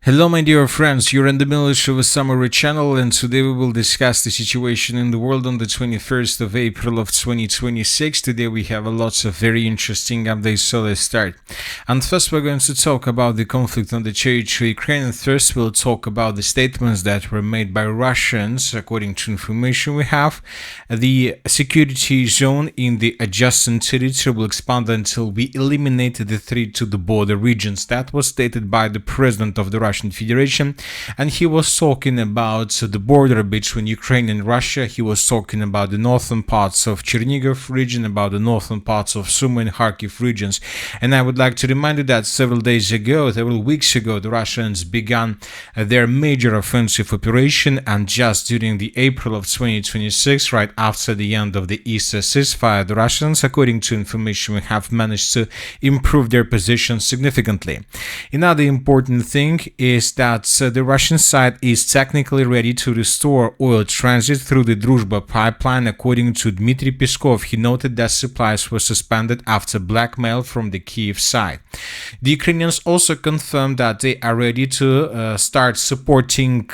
Hello my dear friends, you're in the middle of a summary channel, and today we will discuss the situation in the world on the 21st of April of 2026. Today we have lots of very interesting updates, so let's start. And first we're going to talk about the conflict on the territory of Ukraine, and first we'll talk about the statements that were made by Russians. According to information we have, the security zone in the adjacent territory will expand until we eliminate the threat to the border regions. That was stated by the president of the Russian Federation, and he was talking about the border between Ukraine and Russia. He was talking about the northern parts of Chernihiv region, about the northern parts of Sumy and Kharkiv regions. And I would like to remind you that several weeks ago, the Russians began their major offensive operation, and just during the April of 2026, right after the end of the Easter ceasefire, the Russians, according to information we have, managed to improve their position significantly. Another important thing is that the Russian side is technically ready to restore oil transit through the Druzhba pipeline. According to Dmitry Peskov, he noted that supplies were suspended after blackmail from the Kiev side. The Ukrainians also confirmed that they are ready to start supporting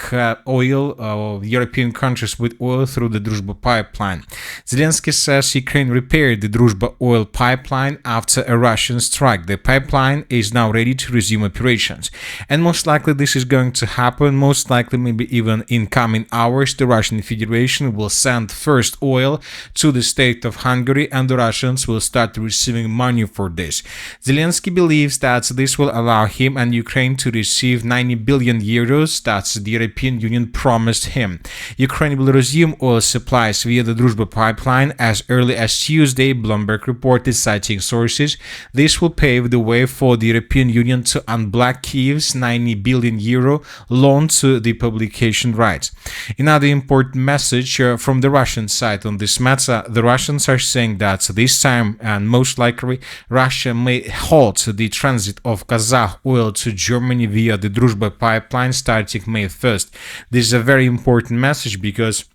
European countries with oil through the Druzhba pipeline. Zelensky says Ukraine repaired the Druzhba oil pipeline after a Russian strike. The pipeline is now ready to resume operations, and most likely this is going to happen. Most likely, maybe even in coming hours, the Russian Federation will send first oil to the state of Hungary, and the Russians will start receiving money for this. Zelensky believes that this will allow him and Ukraine to receive 90 billion euros that the European Union promised him. Ukraine will resume oil supplies via the Druzhba pipeline as early as Tuesday, Bloomberg reported, citing sources. This will pave the way for the European Union to unblock Kiev's 90 billion euro loan to the publication rights. Another important message from the Russian side on this matter: the Russians are saying that this time, and most likely, Russia may halt the transit of Kazakh oil to Germany via the Druzhba pipeline starting May 1st. This is a very important message because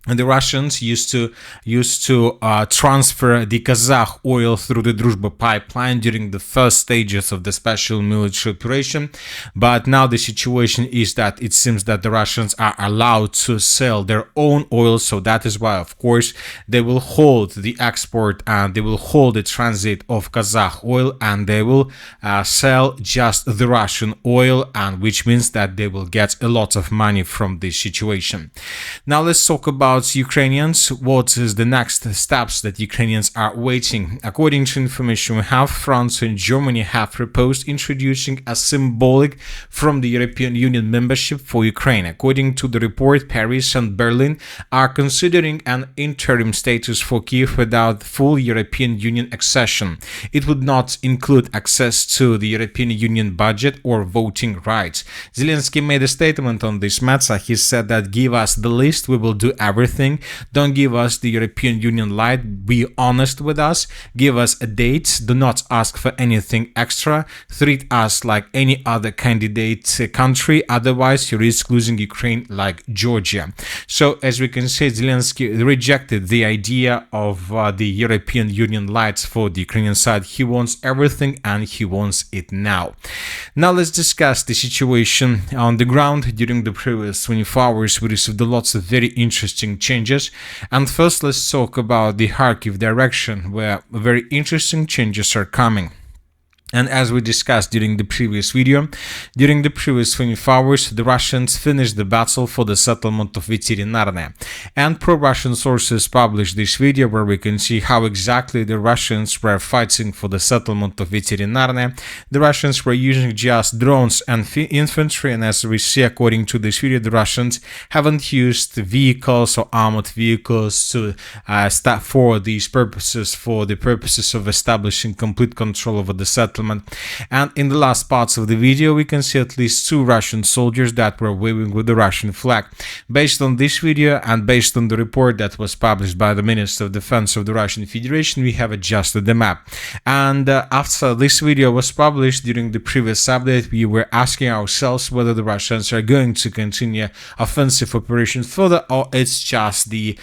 the Russians used to transfer the Kazakh oil through the Druzhba pipeline during the first stages of the special military operation, but now the situation is that it seems that the Russians are allowed to sell their own oil, so that is why, of course, they will hold the export and they will hold the transit of Kazakh oil, and they will sell just the Russian oil, and which means that they will get a lot of money from this situation. Now let's talk about Ukrainians. What is the next steps that Ukrainians are waiting? According to information we have, France and Germany have proposed introducing a symbolic from the European Union membership for Ukraine. According to the report, Paris and Berlin are considering an interim status for Kiev without full European Union accession. It would not include access to the European Union budget or voting rights. Zelensky made a statement on this matter. He said that give us the list, we will do everything. Don't give us the European Union light. Be honest with us. Give us a date. Do not ask for anything extra. Treat us like any other candidate country. Otherwise, you risk losing Ukraine like Georgia. So, as we can see, Zelensky rejected the idea of the European Union lights for the Ukrainian side. He wants everything, and he wants it now. Now, let's discuss the situation on the ground. During the previous 24 hours, we received lots of very interesting changes, and first let's talk about the Kharkiv direction, where very interesting changes are coming. And as we discussed during the previous video, during the previous 24 hours, the Russians finished the battle for the settlement of Veterynarne. And pro-Russian sources published this video where we can see how exactly the Russians were fighting for the settlement of Veterynarne. The Russians were using just drones and infantry, and as we see according to this video, the Russians haven't used vehicles or armored vehicles to for these purposes, for the purposes of establishing complete control over the settlement. And in the last parts of the video, we can see at least 2 Russian soldiers that were waving with the Russian flag. Based on this video and based on the report that was published by the Minister of Defense of the Russian Federation, we have adjusted the map. And after this video was published, during the previous update, we were asking ourselves whether the Russians are going to continue offensive operations further, or it's just the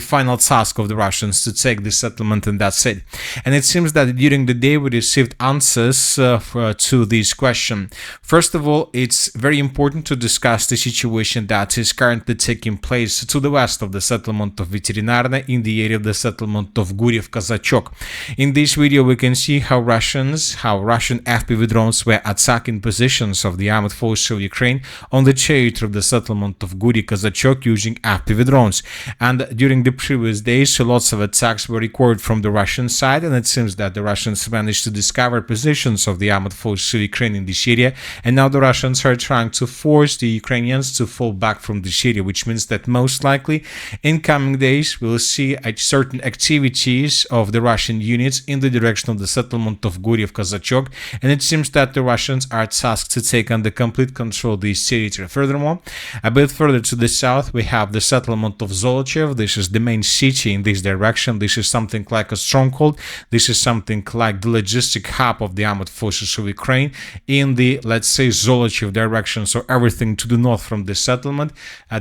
final task of the Russians to take the settlement, and that's it. And it seems that during the day we received received answers to this question. First of all, it's very important to discuss the situation that is currently taking place to the west of the settlement of Veterynarne in the area of the settlement of Guryev-Kazachok. In this video, we can see how Russian FPV drones were attacking positions of the armed forces of Ukraine on the territory of the settlement of Guryev-Kazachok using FPV drones. And during the previous days, lots of attacks were recorded from the Russian side, and it seems that the Russians managed to discover positions of the armed forces of Ukraine in this area, and now the Russians are trying to force the Ukrainians to fall back from this area, which means that most likely in coming days we'll see certain activities of the Russian units in the direction of the settlement of Guryev-Kazachok, and it seems that the Russians are tasked to take under complete control of this territory. Furthermore, a bit further to the south, we have the settlement of Zolochev. This is the main city in this direction. This is something like a stronghold. This is something like the logistic hub of the armed forces of Ukraine in the, let's say, Zolochev direction. So everything to the north from the settlement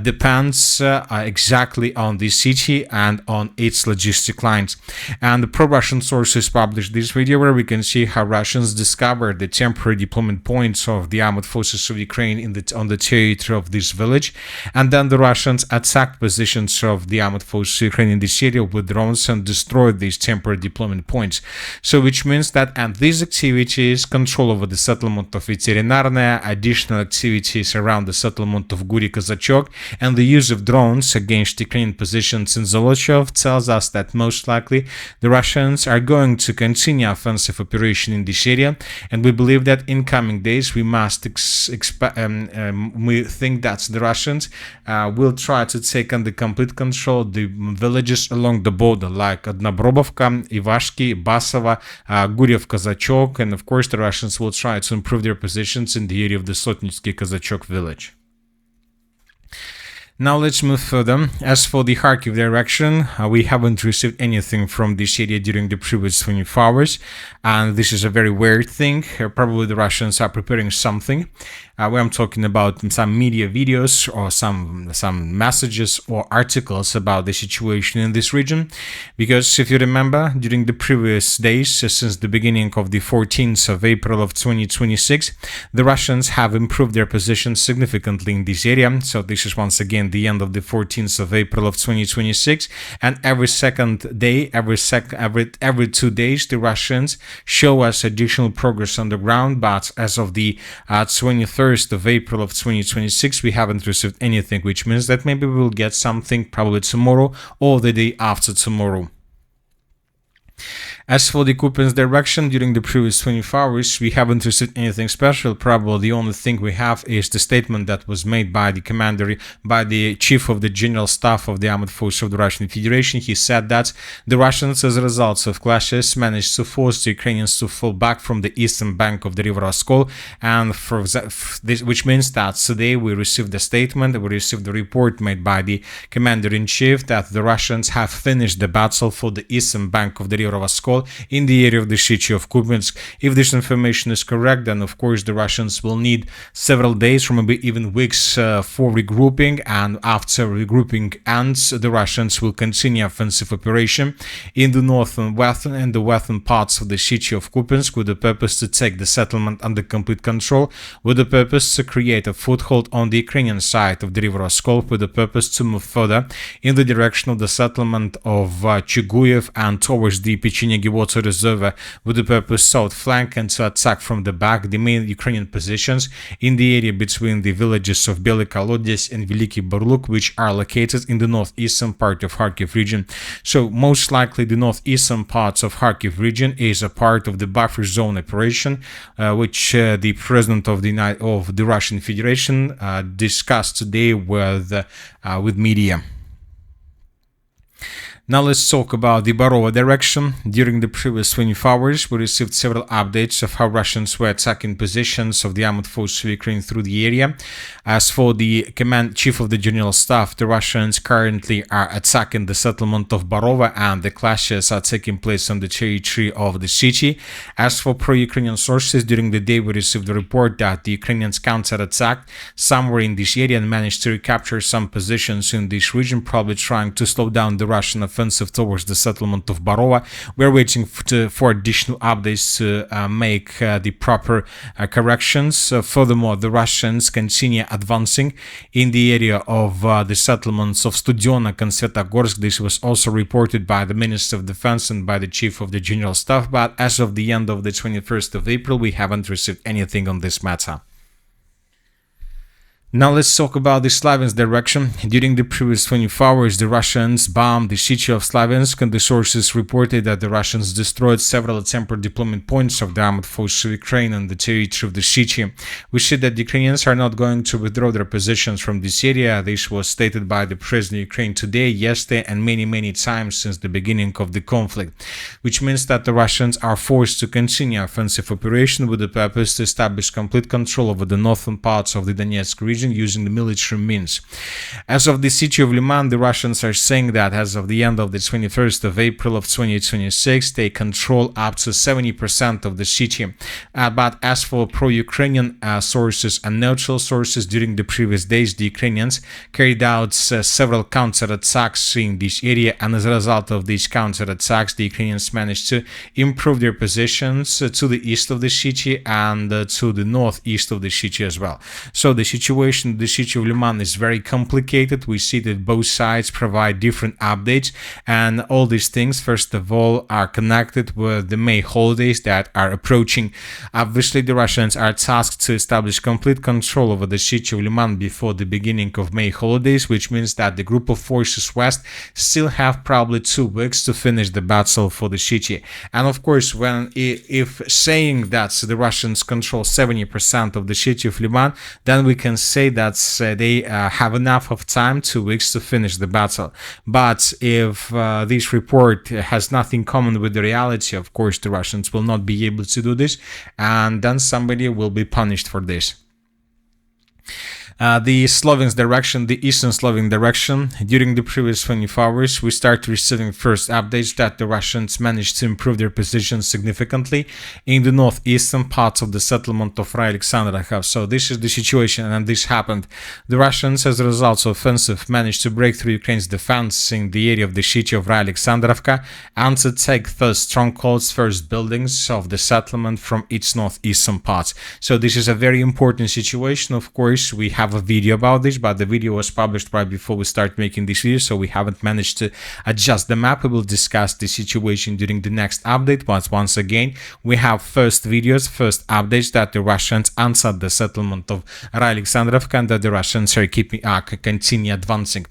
depends exactly on the city and on its logistic lines. And the pro-Russian sources published this video where we can see how Russians discovered the temporary deployment points of the armed forces of Ukraine on the territory of this village, and then the Russians attacked positions of the armed forces of Ukraine in this area with drones and destroyed these temporary deployment points. So which means that, and these activities, control over the settlement of Veterynarne, additional activities around the settlement of Guryev-Kazachok, and the use of drones against Ukrainian positions in Zolochev tells us that most likely the Russians are going to continue offensive operation in this area, and we believe that in coming days we must we think that the Russians will try to take under complete control the villages along the border, like Dobropillia, Ivashki, Basova, Guryev-Kazachok, and of course the Russians will try to improve their positions in the area of the Sloviansk village. Now let's move further. As for the Kharkiv direction, we haven't received anything from this area during the previous 24 hours, and this is a very weird thing. Probably the Russians are preparing something. Where I'm talking about some media videos or some messages or articles about the situation in this region, because if you remember, during the previous days, since the beginning of the 14th of April of 2026, the Russians have improved their position significantly in this area. So this is once again the end of the 14th of April of 2026, and every second day, every 2 days, the Russians show us additional progress on the ground. But as of the 23rd of April of 2026, we haven't received anything, which means that maybe we will get something probably tomorrow or the day after tomorrow. As for the Kupiansk direction, during the previous 24 hours, we haven't received anything special. Probably the only thing we have is the statement that was made by the chief of the general staff of the armed forces of the Russian Federation. He said that the Russians, as a result of clashes, managed to force the Ukrainians to fall back from the eastern bank of the river Oskol, and which means that today we received a statement, we received the report made by the commander-in-chief that the Russians have finished the battle for the eastern bank of the river Oskol in the area of the city of Kupiansk. If this information is correct, then of course the Russians will need several days or maybe even weeks for regrouping, and after regrouping ends, the Russians will continue offensive operation in the northern and the western parts of the city of Kupiansk with the purpose to take the settlement under complete control, with the purpose to create a foothold on the Ukrainian side of the river Oskol, with the purpose to move further in the direction of the settlement of Chuguyev and towards the Pechenegi water reservoir, with the purpose south flank and to attack from the back the main Ukrainian positions in the area between the villages of Bely Kolodets and Veliki Burluk, which are located in the northeastern part of Kharkiv region. So most likely the northeastern parts of Kharkiv region is a part of the buffer zone operation, which the president of the Russian Federation discussed today with media. Now let's talk about the Borova Direction. During the previous 24 hours, we received several updates of how Russians were attacking positions of the armed forces of Ukraine through the area. As for the chief of the general staff, the Russians currently are attacking the settlement of Borova, and the clashes are taking place on the territory of the city. As for pro-Ukrainian sources, during the day we received a report that the Ukrainians counterattacked somewhere in this area and managed to recapture some positions in this region, probably trying to slow down the Russian offensive towards the settlement of Borova. We're waiting for additional updates to make the proper corrections. Furthermore, the Russians continue advancing in the area of the settlements of Studionak and Svetogorsk. This was also reported by the Minister of Defense and by the Chief of the General Staff, but as of the end of the 21st of April, we haven't received anything on this matter. Now let's talk about the Sloviansk direction. During the previous 24 hours, the Russians bombed the city of Sloviansk, and the sources reported that the Russians destroyed several temporary deployment points of the armed forces of Ukraine on the territory of the city. We see that the Ukrainians are not going to withdraw their positions from this area. This was stated by the President of Ukraine today, yesterday, and many times since the beginning of the conflict, which means that the Russians are forced to continue offensive operation with the purpose to establish complete control over the northern parts of the Donetsk region using the military means. As of the city of Liman, the Russians are saying that as of the end of the 21st of April of 2026, they control up to 70% of the city. But as for pro-Ukrainian sources and neutral sources, during the previous days, the Ukrainians carried out several counterattacks in this area, and as a result of these counterattacks, the Ukrainians managed to improve their positions to the east of the city and to the northeast of the city as well. So the situation in the city of Liman is very complicated. We see that both sides provide different updates, and all these things, first of all, are connected with the May holidays that are approaching. Obviously, the Russians are tasked to establish complete control over the city of Liman before the beginning of May holidays, which means that the group of forces west still have probably 2 weeks to finish the battle for the city. And of course, if saying that the Russians control 70% of the city of Liman, then we can say that they have enough of time, 2 weeks, to finish the battle. But if this report has nothing common with the reality, of course the Russians will not be able to do this, and then somebody will be punished for this. The Sloviansk direction, the Eastern Sloviansk direction, during the previous 24 hours, we start receiving first updates that the Russians managed to improve their position significantly in the northeastern parts of the settlement of Rai Aleksandrivka. So this is the situation, and this happened. The Russians, as a result of offensive, managed to break through Ukraine's defense in the area of the city of Rai Aleksandrivka and to take first strongholds, first buildings of the settlement from its northeastern parts. So this is a very important situation. Of course, we have a video about this, but the video was published right before we start making this video, so we haven't managed to adjust the map. We will discuss the situation during the next update, but once again, we have first videos, first updates that the Russians answered the settlement of Rai Aleksandrivka and that the Russians are continue advancing.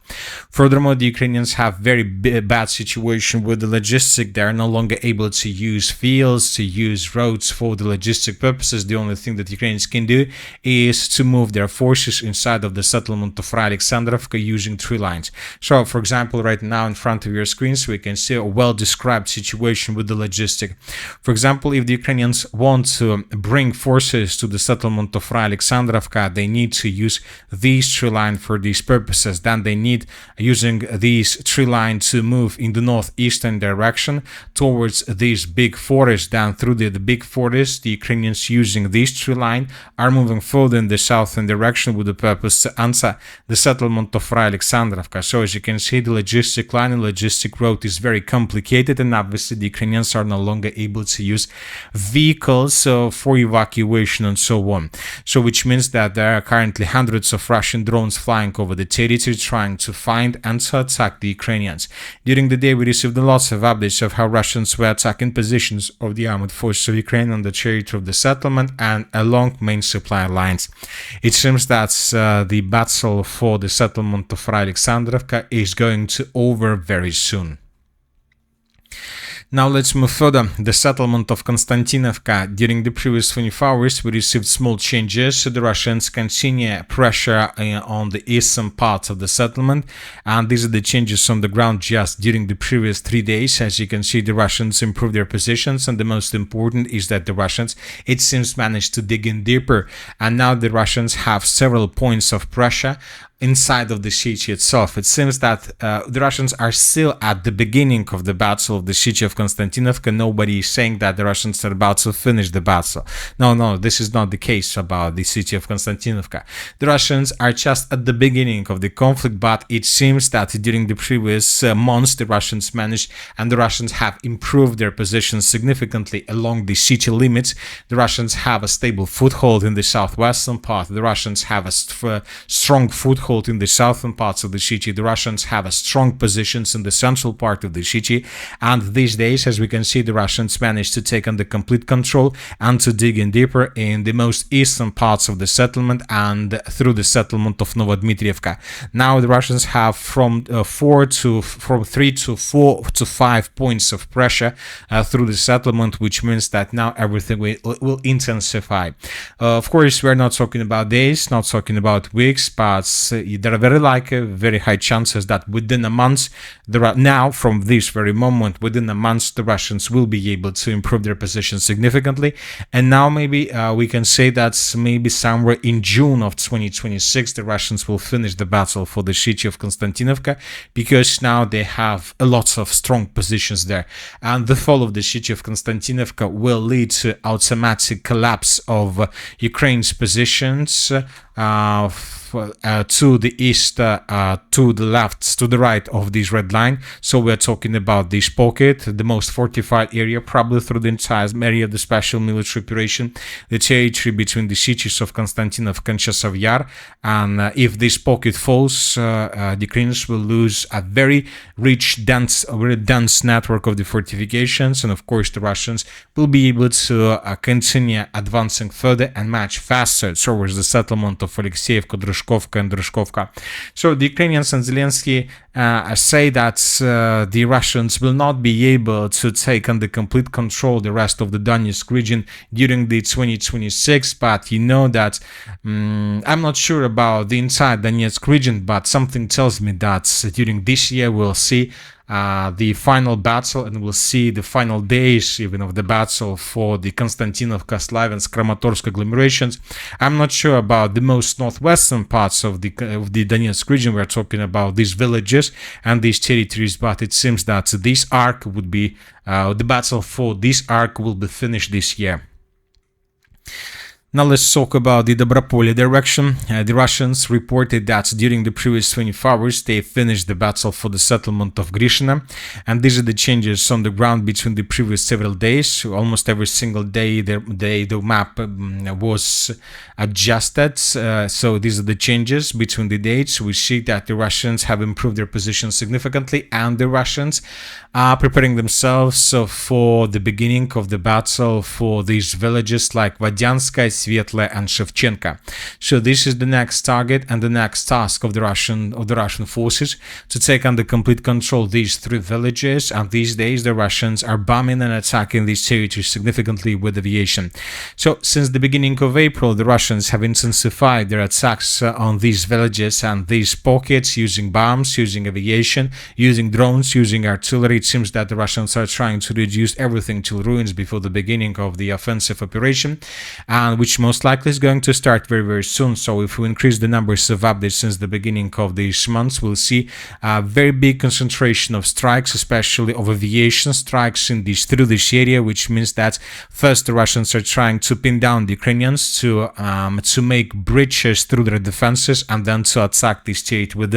Furthermore, the Ukrainians have very bad situation with the logistic. They are no longer able to use fields, to use roads for the logistic purposes. The only thing that Ukrainians can do is to move their forces inside of the settlement of Rai Aleksandrivka using 3 lines. So, for example, right now in front of your screens, we can see a well-described situation with the logistic. For example, if the Ukrainians want to bring forces to the settlement of Rai Aleksandrivka, they need to use these 3 lines for these purposes. Then they need, using these 3 lines, to move in the northeastern direction towards these big forests. Then through the big forest, the Ukrainians using these 3 lines are moving further in the southern direction with the purpose to answer the settlement of Rai Aleksandrivka. So as you can see, the logistic line and logistic road is very complicated, and obviously the Ukrainians are no longer able to use vehicles for evacuation and so on. So which means that there are currently hundreds of Russian drones flying over the territory trying to find and to attack the Ukrainians. During the day, we received lots of updates of how Russians were attacking positions of the armed forces of Ukraine on the territory of the settlement and along main supply lines. It seems that the battle for the settlement of Rai Aleksandrivka is going to over very soon. Now let's move further. The settlement of Kostiantynivka. During the previous 24 hours, we received small changes. The Russians continue pressure on the eastern parts of the settlement, and these are the changes on the ground just during the previous 3 days. As you can see, the Russians improved their positions, and the most important is that the Russians, it seems, managed to dig in deeper, and now the Russians have several points of pressure inside of the city itself. It seems that the Russians are still at the beginning of the battle of the city of Konstantinivka, nobody is saying that the Russians are about to finish the battle. No, this is not the case about the city of Konstantinivka. The Russians are just at the beginning of the conflict, but it seems that during the previous months the Russians managed, and the Russians have improved their position significantly along the city limits. The Russians have a stable foothold in the southwestern part. The Russians have a strong foothold in the southern parts of the city. The Russians have a strong positions in the central part of the city, and these days, as we can see, the Russians managed to take under complete control and to dig in deeper in the most eastern parts of the settlement and through the settlement of Novodmitrievka. Now the Russians have from 3 to 4 to 5 points of pressure through the settlement, which means that now everything will intensify. Of course, we're not talking about days, not talking about weeks, but there are very high chances that within a month, now from this very moment, within a month, the Russians will be able to improve their position significantly. And now maybe we can say that maybe somewhere in June of 2026, the Russians will finish the battle for the city of Konstantinivka, because now they have a lot of strong positions there. And the fall of the city of Konstantinivka will lead to automatic collapse of Ukraine's positions to the east, to the left, to the right of this red line. So we're talking about this pocket, the most fortified area, probably through the entire area of the special military operation, the territory between the cities of Konstantinov and Chasiv Yar. And if this pocket falls, the Ukrainians will lose a very rich, very dense network of the fortifications, and of course the Russians will be able to continue advancing further and much faster towards the settlement of Alexeyevka, Druzhkovka and Druzhkovka. So the Ukrainians and Zelensky say that the Russians will not be able to take under complete control the rest of the Donetsk region during the 2026, but you know that I'm not sure about the entire Donetsk region, but something tells me that during this year we'll see the final battle, and we'll see the final days even of the battle for the Konstantinovka, Sloviansk, Kramatorsk agglomerations. I'm not sure about the most northwestern parts of the Donetsk region. We're talking about these villages and these territories, but it seems that this arc would be the battle for this arc will be finished this year. Now let's talk about the Dobropillia direction. The Russians reported that during the previous 24 hours they finished the battle for the settlement of Hryshyne, and these are the changes on the ground between the previous several days. Almost every single day the map was adjusted, so these are the changes between the dates. We see that the Russians have improved their position significantly, and the Russians are preparing themselves for the beginning of the battle for these villages like Vovchansk, Svetle and Shevchenka. So this is the next target and the next task of the Russian forces, to take under complete control these three villages. And these days the Russians are bombing and attacking these territories significantly with aviation. So since the beginning of April, the Russians have intensified their attacks on these villages and these pockets, using bombs, using aviation, using drones, using artillery. It seems that the Russians are trying to reduce everything to ruins before the beginning of the offensive operation, and which most likely is going to start very soon. So if we increase the numbers of updates since the beginning of these months, we'll see a very big concentration of strikes, especially of aviation strikes through this area, which means that first the Russians are trying to pin down the Ukrainians to make breaches through their defenses, and then to attack the state with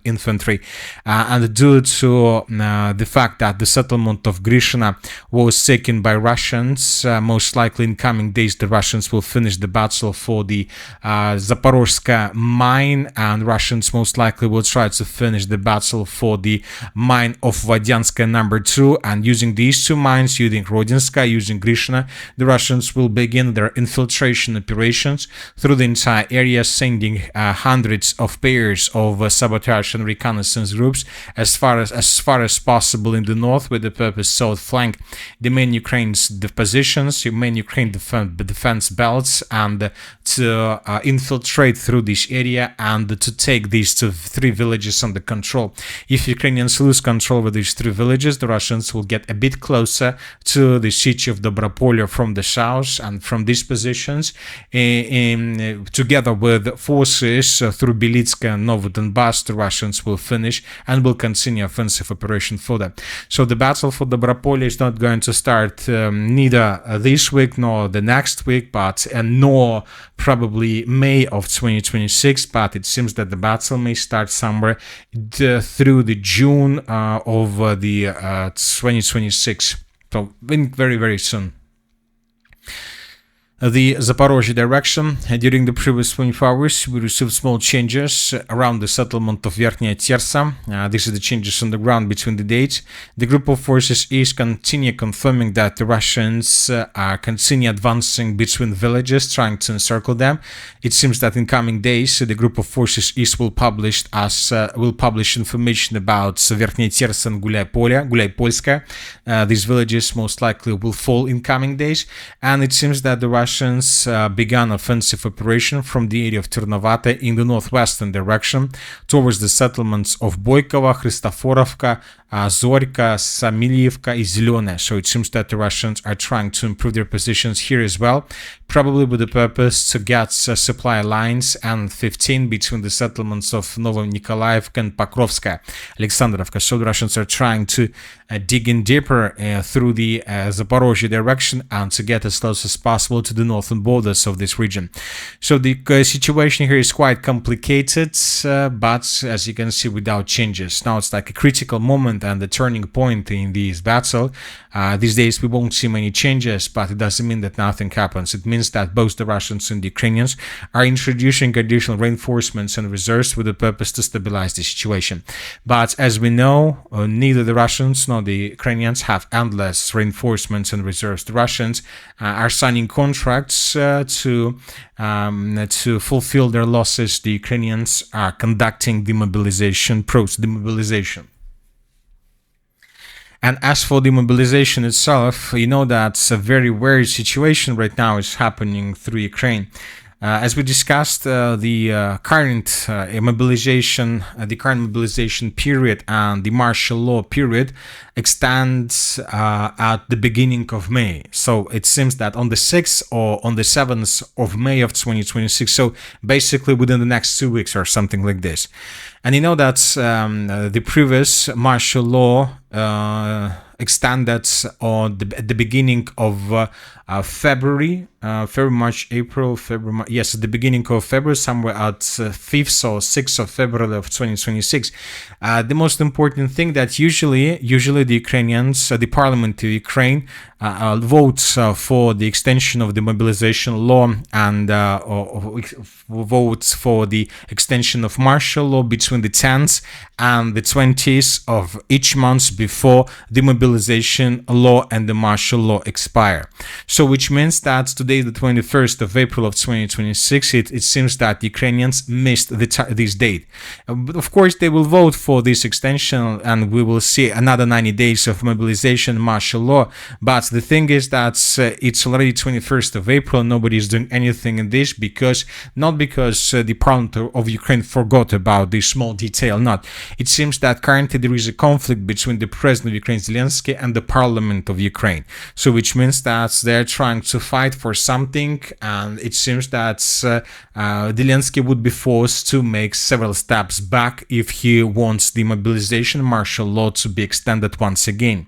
infantry. And due to the fact that the settlement of Hryshyne was taken by Russians, most likely in coming days the Russians will finish the battle for the Zaporizhzhia mine, and Russians most likely will try to finish the battle for the mine of Vovchansk number 2, and using these two mines, using Rodinska, using Hryshyne, the Russians will begin their infiltration operations through the entire area, sending hundreds of pairs of sabotage and reconnaissance groups as far as possible in the north, with the purpose to outflank the main Ukraine's positions, main Ukraine defense belts, out and to infiltrate through this area and to take these 3 villages under control. If Ukrainians lose control over these 3 villages, the Russians will get a bit closer to the city of Dobropillia from the south, and from these positions, together with forces through Belitska and Novodonbass, the Russians will finish and will continue offensive operation further. So the battle for Dobropillia is not going to start neither this week nor the next week, but nor probably May of 2026, but it seems that the battle may start somewhere through the June of the 2026. So very, very soon. The Zaporizhzhia direction. During the previous 24 hours, we received small changes around the settlement of Verkhnaya Tersa. These are the changes on the ground between the dates. The group of forces East continue confirming that the Russians continue advancing between villages, trying to encircle them. It seems that in coming days, the group of forces East will publish information about Verkhnaya Tersa and Gulaypolska. These villages most likely will fall in coming days, and it seems that the Russians began offensive operation from the area of Ternovata in the northwestern direction towards the settlements of Boykova, Hristoforovka, Zorka, Samilievka, and Zelene. So it seems that the Russians are trying to improve their positions here as well, probably with the purpose to get supply lines and 15 between the settlements of Novomnikolaevka and Pokrovskaya, Aleksandrivka. So the Russians are trying to dig in deeper through the Zaporizhzhia direction and to get as close as possible to the northern borders of this region. So the situation here is quite complicated, but as you can see, without changes. Now it's like a critical moment and the turning point in this battle. These days we won't see many changes, but it doesn't mean that nothing happens. It means that both the Russians and the Ukrainians are introducing additional reinforcements and reserves with the purpose to stabilize the situation. But as we know, neither the Russians nor the Ukrainians have endless reinforcements and reserves. The Russians are signing contracts to fulfill their losses. The Ukrainians are conducting demobilization. And as for the mobilization itself, you know that a very weird situation right now is happening through Ukraine. As we discussed, the current mobilization period and the martial law period extends at the beginning of May. So it seems that on the 6th or on the 7th of May of 2026, so basically within the next 2 weeks or something like this. And you know that the previous martial law extended at the beginning of February, March, April, February, yes, at the beginning of February, somewhere at 5th or 6th of February of 2026. The most important thing that usually the Ukrainians, the parliament of Ukraine, votes for the extension of the mobilization law and votes for the extension of martial law between the 10th and the 20th of each month before the mobilization law and the martial law expire. So which means that today, the 21st of April of 2026, it seems that the Ukrainians missed this date. But of course, they will vote for this extension and we will see another 90 days of mobilization martial law. But the thing is that it's already 21st of April. Nobody is doing anything in this not because the parliament of Ukraine forgot about this small detail. Not. It seems that currently there is a conflict between the president of Ukraine, Zelensky, and the parliament of Ukraine. So which means that they're trying to fight for something, and it seems that Zelensky would be forced to make several steps back if he wants the mobilization martial law to be extended once again.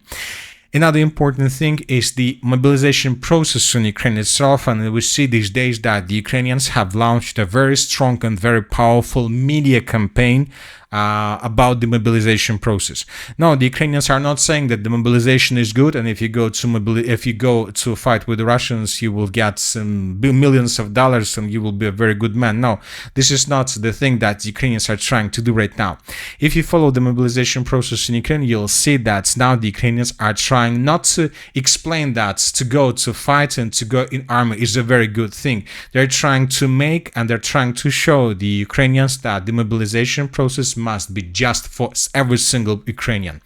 Another important thing is the mobilization process in Ukraine itself, and we see these days that the Ukrainians have launched a very strong and very powerful media campaign about the mobilization process. Now, the Ukrainians are not saying that the mobilization is good, and if you go to fight with the Russians, you will get some millions of dollars and you will be a very good man. No, this is not the thing that the Ukrainians are trying to do right now. If you follow the mobilization process in Ukraine, you'll see that now the Ukrainians are trying trying not to explain that to go to fight and to go in army is a very good thing. They're trying to make and they're trying to show the Ukrainians that the mobilization process must be just for every single Ukrainian.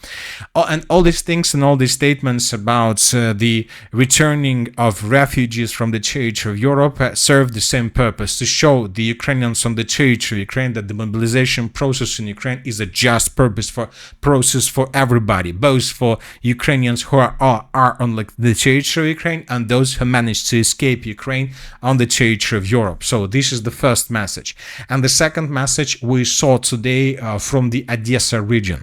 And all these things and all these statements about the returning of refugees from the territory of Europe serve the same purpose, to show the Ukrainians on the territory of Ukraine that the mobilization process in Ukraine is a just process for everybody, both for Ukrainians who are on like the territory of Ukraine and those who managed to escape Ukraine on the territory of Europe. So this is the first message. And the second message we saw today from the Odessa region.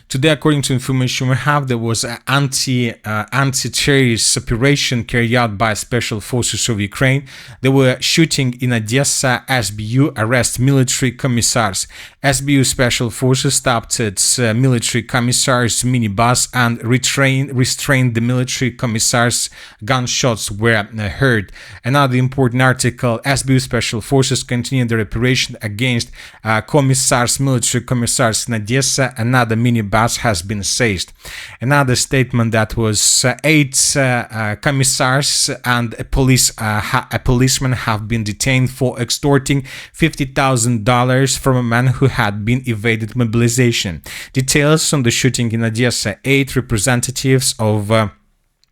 Today, according to information we have, there was an anti-terrorist operation carried out by special forces of Ukraine. They were shooting in Odessa. SBU arrest military commissars. SBU special forces stopped its military commissars minibus and restrained the military commissars. Gunshots were heard. Another important article: SBU special forces continued their operation against military commissars in Odessa. Another minibus has been seized. Another statement that was 8 commissars and a policeman have been detained for extorting $50,000 from a man who had been evaded mobilization. Details on the shooting in Odessa: 8 representatives of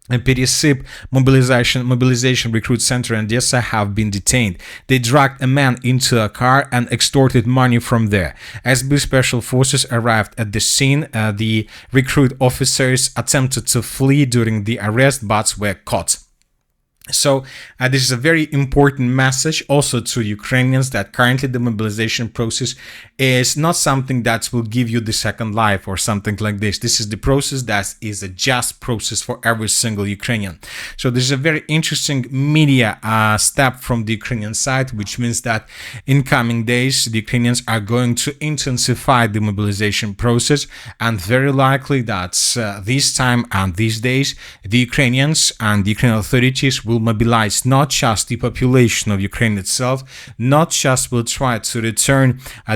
Decisive mobilization recruit center in Odessa have been detained. They dragged a man into a car and extorted money from there. SB special forces arrived at the scene. The recruit officers attempted to flee during the arrest but were caught. So this is a very important message also to Ukrainians, that currently the mobilization process is not something that will give you the second life or something like this. This is the process that is a just process for every single Ukrainian. So this is a very interesting media step from the Ukrainian side, which means that in coming days the Ukrainians are going to intensify the mobilization process, and very likely that this time and these days the Ukrainians and the Ukrainian authorities will mobilize not just the population of Ukraine itself, not just will try to return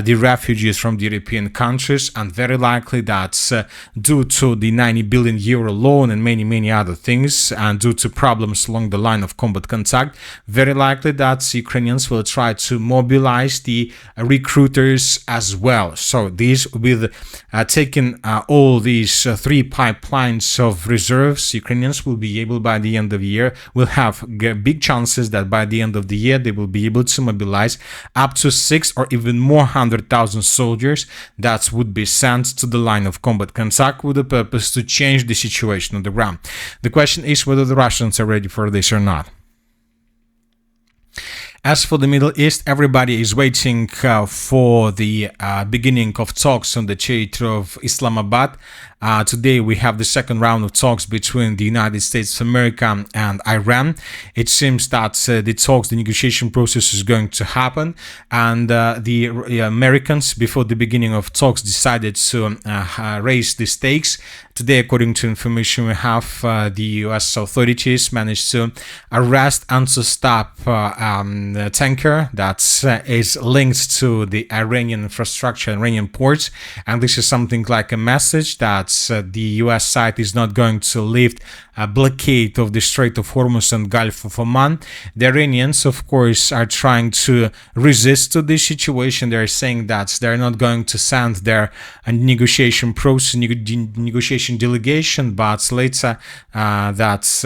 the refugees from the European countries, and very likely that due to the 90 billion euro loan and many other things, and due to problems along the line of combat contact, very likely that Ukrainians will try to mobilize the recruiters as well. So these, with taking all these 3 pipelines of reserves, Ukrainians will be able by the end of the year, will have big chances that by the end of the year they will be able to mobilize up to 6 or even more 100,000 soldiers that would be sent to the line of combat contact with the purpose to change the situation on the ground. The question is whether the Russians are ready for this or not. As for the Middle East, everybody is waiting for the beginning of talks on the territory of Islamabad. Today we have the second round of talks between the United States of America and Iran. It seems that the negotiation process is going to happen, and the Americans, before the beginning of talks, decided to raise the stakes. Today, according to information we have, the US authorities managed to arrest and to stop a tanker that is linked to the Iranian infrastructure, Iranian ports, and this is something like a message that the US side is not going to lift a blockade of the Strait of Hormuz and Gulf of Oman. The Iranians, of course, are trying to resist to this situation. They're saying that they're not going to send their negotiation process, negotiation delegation, but later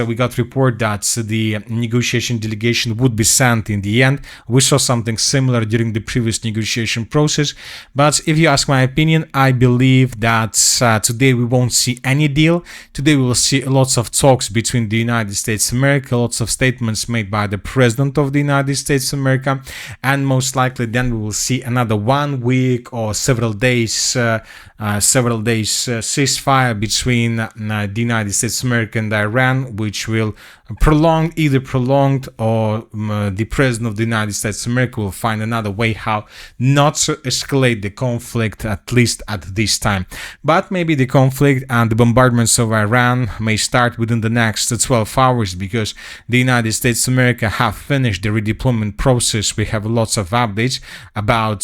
we got report that the negotiation delegation would be sent in the end. We saw something similar during the previous negotiation process, but if you ask my opinion, I believe that today we won't see any deal. Today we will see lots of talks between the United States of America, lots of statements made by the President of the United States of America, and most likely then we will see another 1 week or several days ceasefire between the United States of America and Iran, which will either prolonged or the President President of the United States of America will find another way how not to escalate the conflict, at least at this time. But maybe the conflict and the bombardments of Iran may start within the next 12 hours, because the United States of America have finished the redeployment process. We have lots of updates about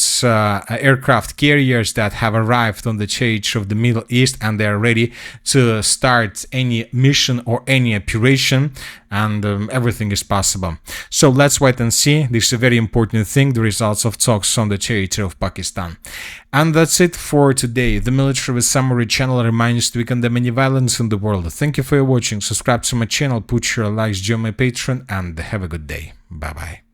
aircraft carriers that have arrived on the stage of the Middle East, and they are ready to start any mission or any operation, and everything is possible. So let's wait and see. This is a very important thing, the results of talks on the territory of Pakistan. And that's it for today. The Military with Summary channel reminds you to condemn any violence in the world. Thank you for watching. Subscribe to my channel, put your likes, join my Patreon, and have a good day. Bye bye.